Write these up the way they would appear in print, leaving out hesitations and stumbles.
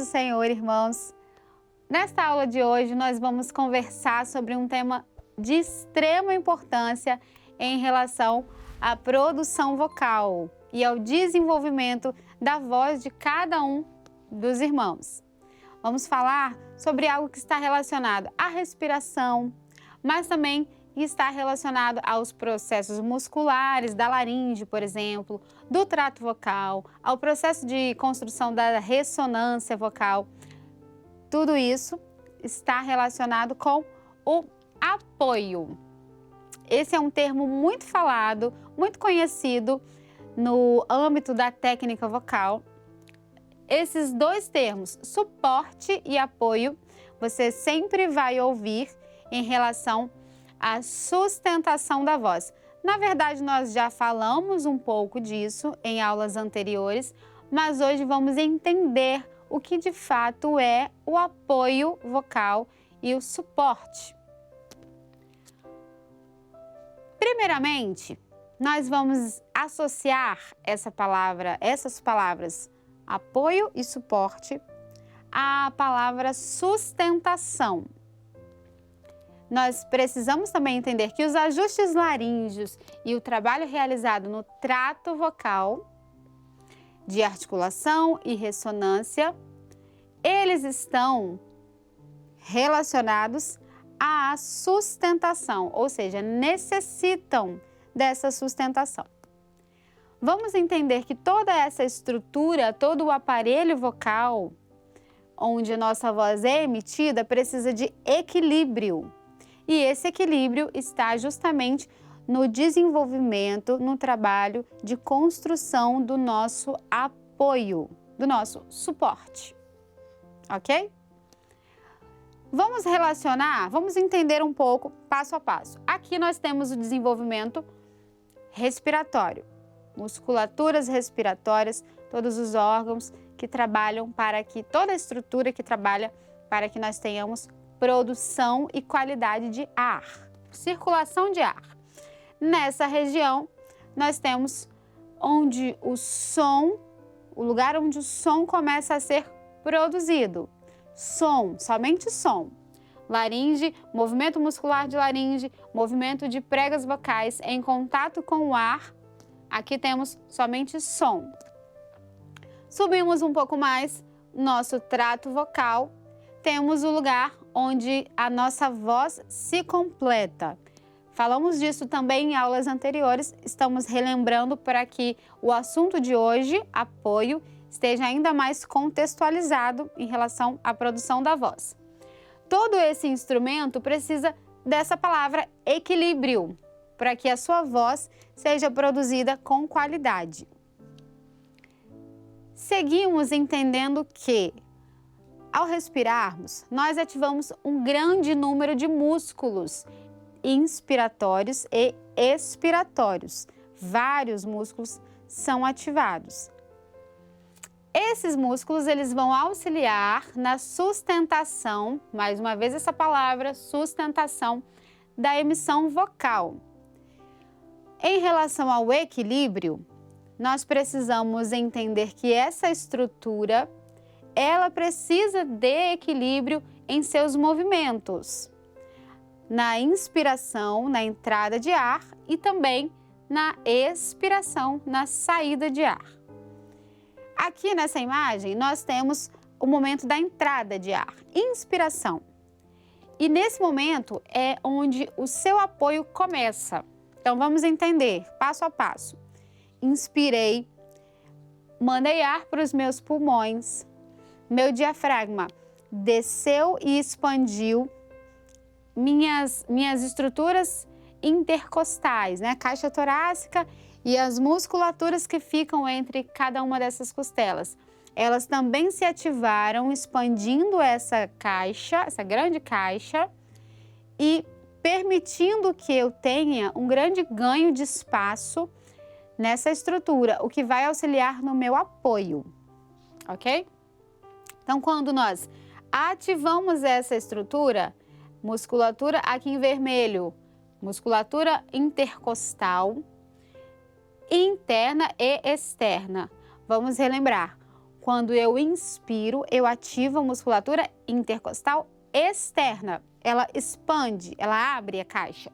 Senhor, irmãos. Nesta aula de hoje, nós vamos conversar sobre um tema de extrema importância em relação à produção vocal e ao desenvolvimento da voz de cada um dos irmãos. Vamos falar sobre algo que está relacionado à respiração, mas também está relacionado aos processos musculares da laringe, por exemplo, do trato vocal, ao processo de construção da ressonância vocal. Tudo isso está relacionado com o apoio. Esse é um termo muito falado, muito conhecido no âmbito da técnica vocal. Esses dois termos, suporte e apoio, você sempre vai ouvir em relação à sustentação da voz. Na verdade, nós já falamos um pouco disso em aulas anteriores, mas hoje vamos entender o que de fato é o apoio vocal e o suporte. Primeiramente, nós vamos associar essas palavras apoio e suporte à palavra sustentação. Nós precisamos também entender que os ajustes laríngeos e o trabalho realizado no trato vocal de articulação e ressonância, eles estão relacionados à sustentação, ou seja, necessitam dessa sustentação. Vamos entender que toda essa estrutura, todo o aparelho vocal, onde a nossa voz é emitida, precisa de equilíbrio. E esse equilíbrio está justamente no desenvolvimento, no trabalho de construção do nosso apoio, do nosso suporte. Ok? Vamos relacionar, vamos entender um pouco passo a passo. Aqui nós temos o desenvolvimento respiratório, musculaturas respiratórias, todos os órgãos que trabalham para que, toda a estrutura que trabalha para que nós tenhamos produção e qualidade de ar, circulação de ar. Nessa região, nós temos onde o lugar onde o som começa a ser produzido. Som, somente som. Laringe, movimento muscular de laringe, movimento de pregas vocais em contato com o ar. Aqui temos somente som. Subimos um pouco mais, nosso trato vocal, temos o lugar onde a nossa voz se completa. Falamos disso também em aulas anteriores, estamos relembrando para que o assunto de hoje, apoio, esteja ainda mais contextualizado em relação à produção da voz. Todo esse instrumento precisa dessa palavra equilíbrio, para que a sua voz seja produzida com qualidade. Seguimos entendendo que, ao respirarmos, nós ativamos um grande número de músculos inspiratórios e expiratórios. Vários músculos são ativados. Esses músculos, eles vão auxiliar na sustentação, mais uma vez essa palavra, sustentação, da emissão vocal. Em relação ao equilíbrio, nós precisamos entender que essa estrutura, ela precisa de equilíbrio em seus movimentos, na inspiração, na entrada de ar e também na expiração, na saída de ar. Aqui nessa imagem nós temos o momento da entrada de ar, inspiração. E nesse momento é onde o seu apoio começa. Então vamos entender passo a passo. Inspirei, mandei ar para os meus pulmões, meu diafragma desceu e expandiu, minhas estruturas intercostais, né? Caixa torácica e as musculaturas que ficam entre cada uma dessas costelas. Elas também se ativaram, expandindo essa caixa, essa grande caixa, e permitindo que eu tenha um grande ganho de espaço nessa estrutura, o que vai auxiliar no meu apoio, ok? Então, quando nós ativamos essa estrutura, musculatura aqui em vermelho, musculatura intercostal, interna e externa. Vamos relembrar, Quando eu inspiro, eu ativo a musculatura intercostal externa. Ela expande, ela abre a caixa.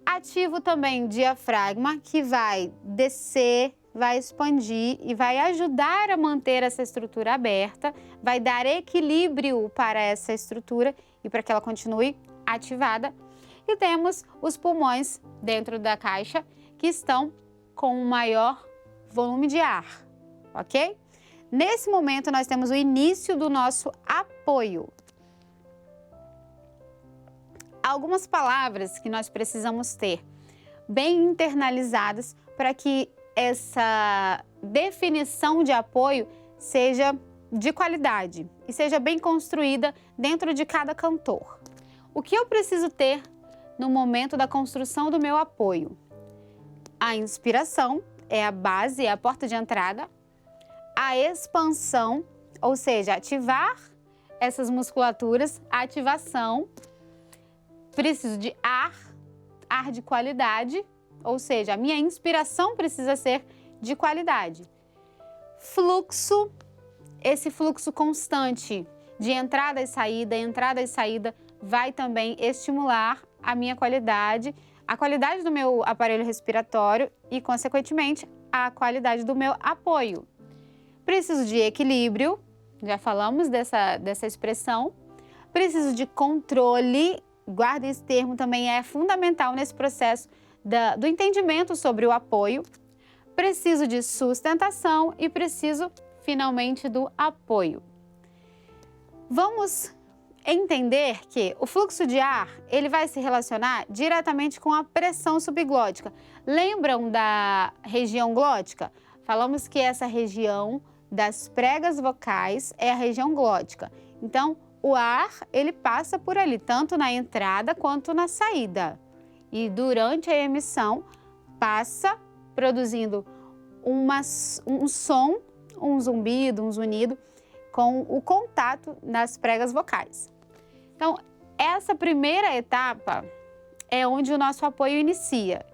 Ativo também o diafragma, que vai descer, vai expandir e vai ajudar a manter essa estrutura aberta, vai dar equilíbrio para essa estrutura e para que ela continue ativada. E temos os pulmões dentro da caixa, que estão com um maior volume de ar, ok? Nesse momento, nós temos o início do nosso apoio. Algumas palavras que nós precisamos ter bem internalizadas para que essa definição de apoio seja de qualidade e seja bem construída dentro de cada cantor. O que eu preciso ter no momento da construção do meu apoio? A inspiração é a base, é a porta de entrada. A expansão, ou seja, ativar essas musculaturas, a ativação. Preciso de ar de qualidade, ou seja, a minha inspiração precisa ser de qualidade. Fluxo, esse fluxo constante de entrada e saída, vai também estimular a minha qualidade, a qualidade do meu aparelho respiratório e, consequentemente, a qualidade do meu apoio. Preciso de equilíbrio, já falamos dessa expressão. Preciso de controle. Guarda esse termo, também é fundamental nesse processo do entendimento sobre o apoio. Preciso de sustentação e preciso, finalmente, do apoio. Vamos entender que o fluxo de ar, ele vai se relacionar diretamente com a pressão subglótica. Lembram da região glótica? Falamos que essa região das pregas vocais é a região glótica. Então, o ar, ele passa por ali, tanto na entrada quanto na saída. E durante a emissão, passa produzindo um som, um zumbido, um zunido, com o contato nas pregas vocais. Então, essa primeira etapa é onde o nosso apoio inicia.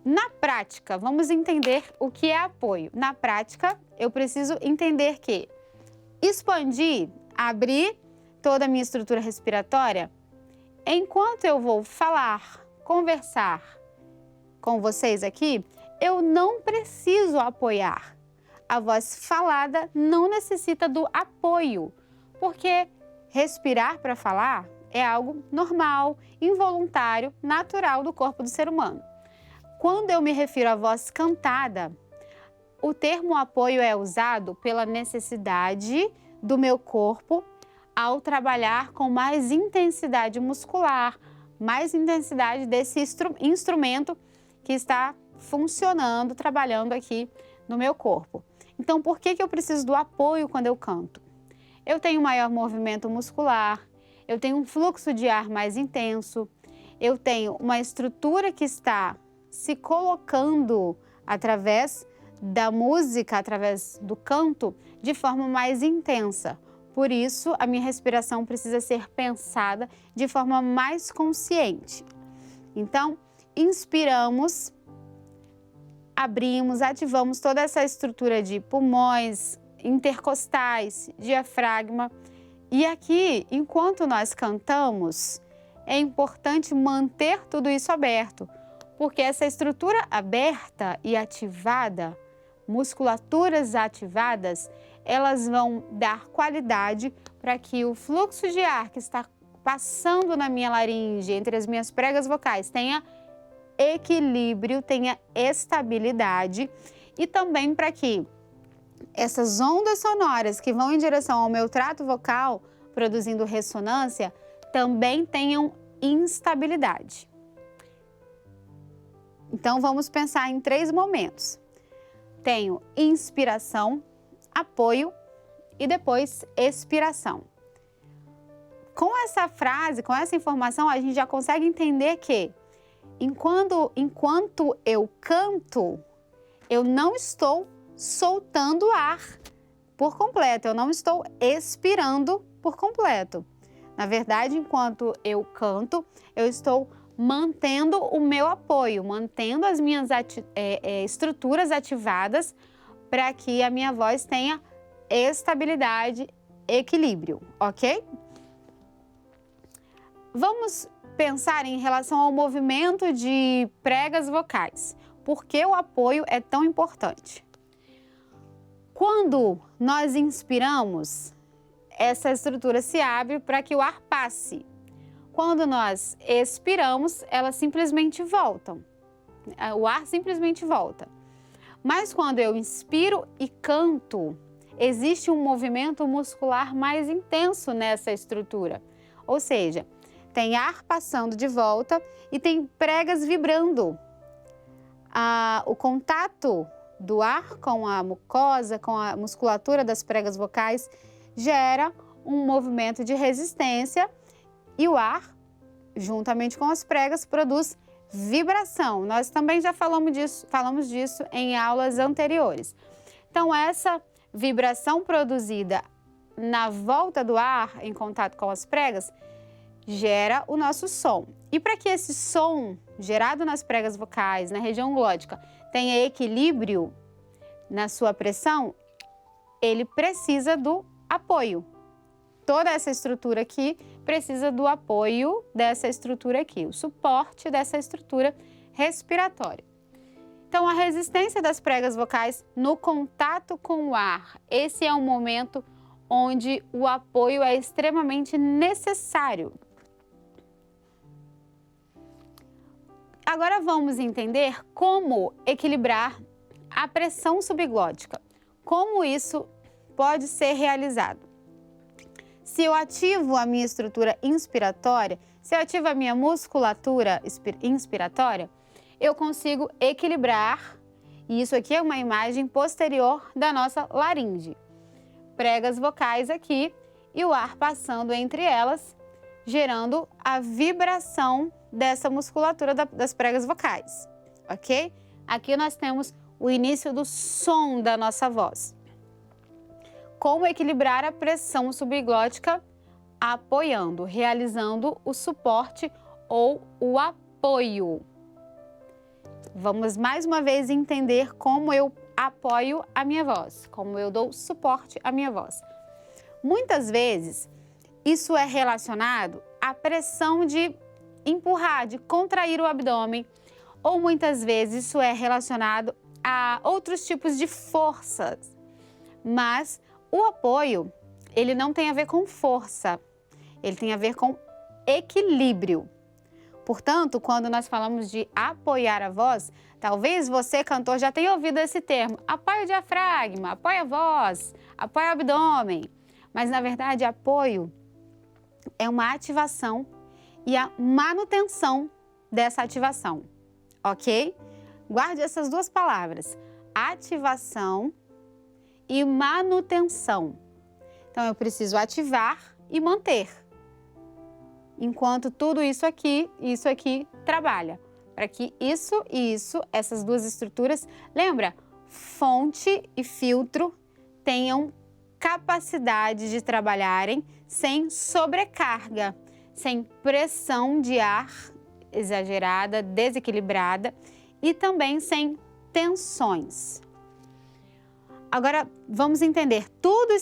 Na prática, vamos entender o que é apoio. Na prática, eu preciso entender que expandir, abrir toda a minha estrutura respiratória, enquanto eu vou falar, conversar com vocês aqui, eu não preciso apoiar. A voz falada não necessita do apoio, porque respirar para falar é algo normal, involuntário, natural do corpo do ser humano. Quando eu me refiro à voz cantada, o termo apoio é usado pela necessidade do meu corpo ao trabalhar com mais intensidade muscular, mais intensidade desse instrumento que está funcionando, trabalhando aqui no meu corpo. Então, por que eu preciso do apoio quando eu canto? Eu tenho maior movimento muscular, eu tenho um fluxo de ar mais intenso, eu tenho uma estrutura que está se colocando através da música, através do canto, de forma mais intensa. Por isso, a minha respiração precisa ser pensada de forma mais consciente. Então, inspiramos, abrimos, ativamos toda essa estrutura de pulmões, intercostais, diafragma. E aqui, enquanto nós cantamos, é importante manter tudo isso aberto, porque essa estrutura aberta e ativada, musculaturas ativadas, elas vão dar qualidade para que o fluxo de ar que está passando na minha laringe, entre as minhas pregas vocais, tenha equilíbrio, tenha estabilidade e também para que essas ondas sonoras que vão em direção ao meu trato vocal, produzindo ressonância, também tenham instabilidade. Então, vamos pensar em 3 momentos. Tenho inspiração, apoio e depois expiração. Com essa frase, com essa informação, a gente já consegue entender que enquanto eu canto, eu não estou soltando ar por completo, eu não estou expirando por completo. Na verdade, enquanto eu canto, eu estou mantendo o meu apoio, mantendo as minhas estruturas ativadas para que a minha voz tenha estabilidade, equilíbrio, ok? Vamos pensar em relação ao movimento de pregas vocais. Por que o apoio é tão importante? Quando nós inspiramos, essa estrutura se abre para que o ar passe. Quando nós expiramos, elas simplesmente voltam. O ar simplesmente volta. Mas quando eu inspiro e canto, existe um movimento muscular mais intenso nessa estrutura. Ou seja, tem ar passando de volta e tem pregas vibrando. O contato do ar com a mucosa, com a musculatura das pregas vocais, gera um movimento de resistência e o ar, juntamente com as pregas, produz vibração. Nós também já falamos disso em aulas anteriores. Então, essa vibração produzida na volta do ar em contato com as pregas gera o nosso som. E para que esse som gerado nas pregas vocais, na região glótica, tenha equilíbrio na sua pressão, ele precisa do apoio. Toda essa estrutura aqui precisa do apoio dessa estrutura aqui, o suporte dessa estrutura respiratória. Então, a resistência das pregas vocais no contato com o ar, esse é um momento onde o apoio é extremamente necessário. Agora vamos entender como equilibrar a pressão subglótica. Como isso pode ser realizado? Se eu ativo a minha estrutura inspiratória, se eu ativo a minha musculatura inspiratória, eu consigo equilibrar, e isso aqui é uma imagem posterior da nossa laringe. Pregas vocais aqui e o ar passando entre elas, gerando a vibração dessa musculatura das pregas vocais, ok? Aqui nós temos o início do som da nossa voz. Como equilibrar a pressão subglótica? Apoiando, realizando o suporte ou o apoio. Vamos mais uma vez entender como eu apoio a minha voz, como eu dou suporte à minha voz. Muitas vezes, isso é relacionado à pressão de empurrar, de contrair o abdômen, ou muitas vezes isso é relacionado a outros tipos de forças. Mas o apoio, ele não tem a ver com força, ele tem a ver com equilíbrio. Portanto, quando nós falamos de apoiar a voz, talvez você, cantor, já tenha ouvido esse termo, apoia o diafragma, apoia a voz, apoia o abdômen. Mas, na verdade, apoio é uma ativação e a manutenção dessa ativação, ok? Guarde essas duas palavras, ativação e manutenção. Então, eu preciso ativar e manter, enquanto tudo isso aqui trabalha, para que isso e isso, essas duas estruturas, lembra, fonte e filtro tenham capacidade de trabalharem sem sobrecarga, sem pressão de ar exagerada, desequilibrada e também sem tensões. Agora, vamos entender, tudo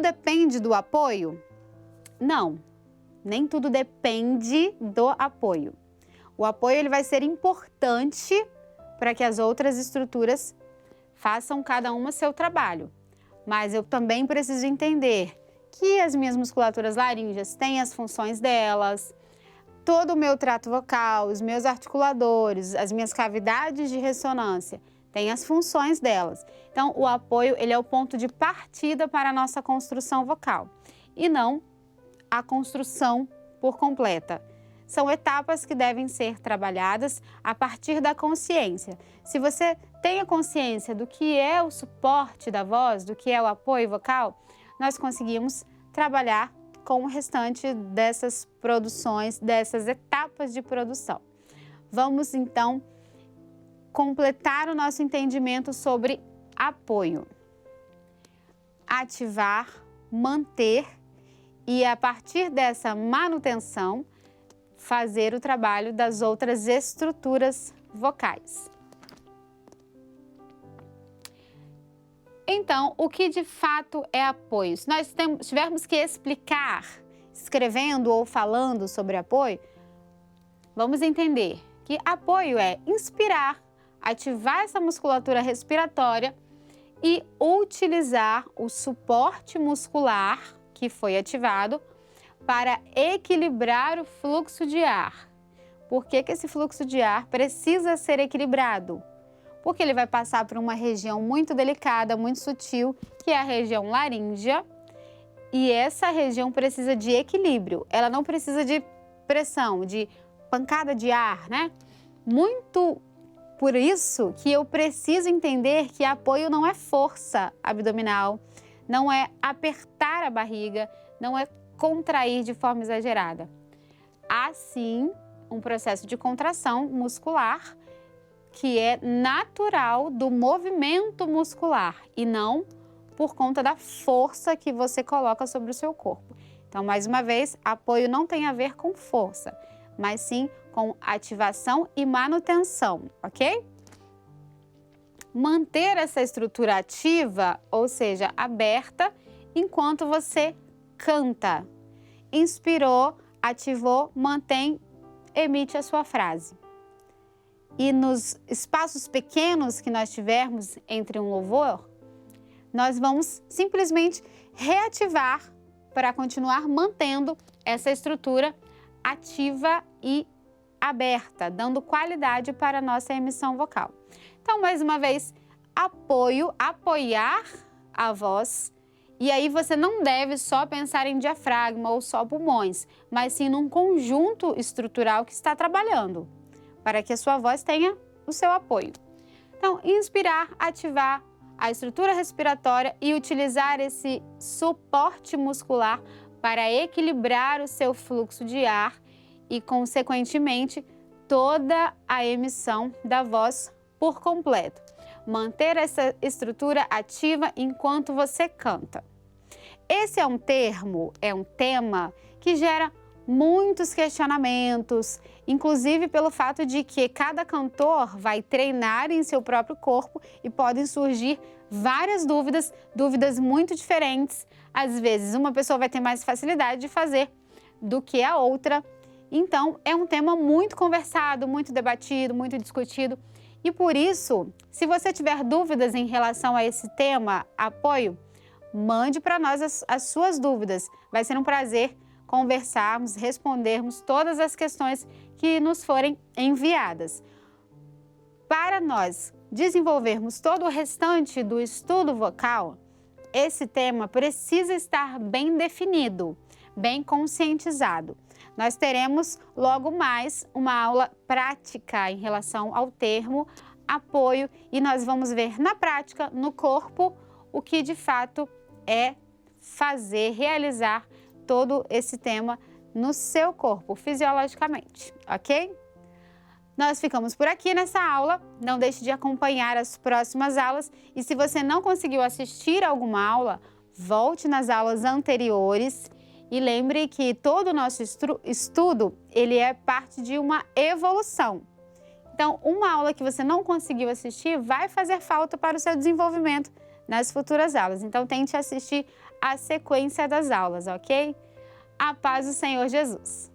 depende do apoio? Não, nem tudo depende do apoio. O apoio ele vai ser importante para que as outras estruturas façam cada uma seu trabalho. Mas eu também preciso entender que as minhas musculaturas laríngeas têm as funções delas, todo o meu trato vocal, os meus articuladores, as minhas cavidades de ressonância têm as funções delas. Então, o apoio ele é o ponto de partida para a nossa construção vocal e não a construção por completa. São etapas que devem ser trabalhadas a partir da consciência. Se você tem a consciência do que é o suporte da voz, do que é o apoio vocal, nós conseguimos trabalhar com o restante dessas produções, dessas etapas de produção. Vamos, então, completar o nosso entendimento sobre apoio. Ativar, manter e, a partir dessa manutenção, fazer o trabalho das outras estruturas vocais. Então, o que de fato é apoio? Se nós tivermos que explicar, escrevendo ou falando sobre apoio, vamos entender que apoio é inspirar, ativar essa musculatura respiratória e utilizar o suporte muscular que foi ativado para equilibrar o fluxo de ar. Por que esse fluxo de ar precisa ser equilibrado? Porque ele vai passar por uma região muito delicada, muito sutil, que é a região laríngea, e essa região precisa de equilíbrio, ela não precisa de pressão, de pancada de ar, né? Muito por isso que eu preciso entender que apoio não é força abdominal, não é apertar a barriga, não é contrair de forma exagerada. Há sim um processo de contração muscular que é natural do movimento muscular e não por conta da força que você coloca sobre o seu corpo. Então, mais uma vez, apoio não tem a ver com força, mas sim com ativação e manutenção, ok? Manter essa estrutura ativa, ou seja, aberta, enquanto você canta. Inspirou, ativou, mantém, emite a sua frase. E nos espaços pequenos que nós tivermos entre um louvor, nós vamos simplesmente reativar para continuar mantendo essa estrutura ativa e aberta, dando qualidade para a nossa emissão vocal. Então, mais uma vez, apoio, apoiar a voz. E aí você não deve só pensar em diafragma ou só pulmões, mas sim num conjunto estrutural que está trabalhando, para que a sua voz tenha o seu apoio. Então, inspirar, ativar a estrutura respiratória e utilizar esse suporte muscular para equilibrar o seu fluxo de ar e, consequentemente, toda a emissão da voz por completo. Manter essa estrutura ativa enquanto você canta. Esse é um tema que gera muitos questionamentos, inclusive pelo fato de que cada cantor vai treinar em seu próprio corpo e podem surgir várias dúvidas muito diferentes. Às vezes, uma pessoa vai ter mais facilidade de fazer do que a outra. Então, é um tema muito conversado, muito debatido, muito discutido. E por isso, se você tiver dúvidas em relação a esse tema, apoio, mande para nós as suas dúvidas. Vai ser um prazer conversarmos, respondermos todas as questões que nos forem enviadas. Para nós desenvolvermos todo o restante do estudo vocal, esse tema precisa estar bem definido, bem conscientizado. Nós teremos logo mais uma aula prática em relação ao termo apoio e nós vamos ver na prática, no corpo, o que de fato é realizar todo esse tema no seu corpo, fisiologicamente, ok? Nós ficamos por aqui nessa aula, não deixe de acompanhar as próximas aulas e se você não conseguiu assistir alguma aula, volte nas aulas anteriores e lembre que todo o nosso estudo, ele é parte de uma evolução. Então, uma aula que você não conseguiu assistir vai fazer falta para o seu desenvolvimento nas futuras aulas. Então, tente assistir a sequência das aulas, ok? A paz do Senhor Jesus!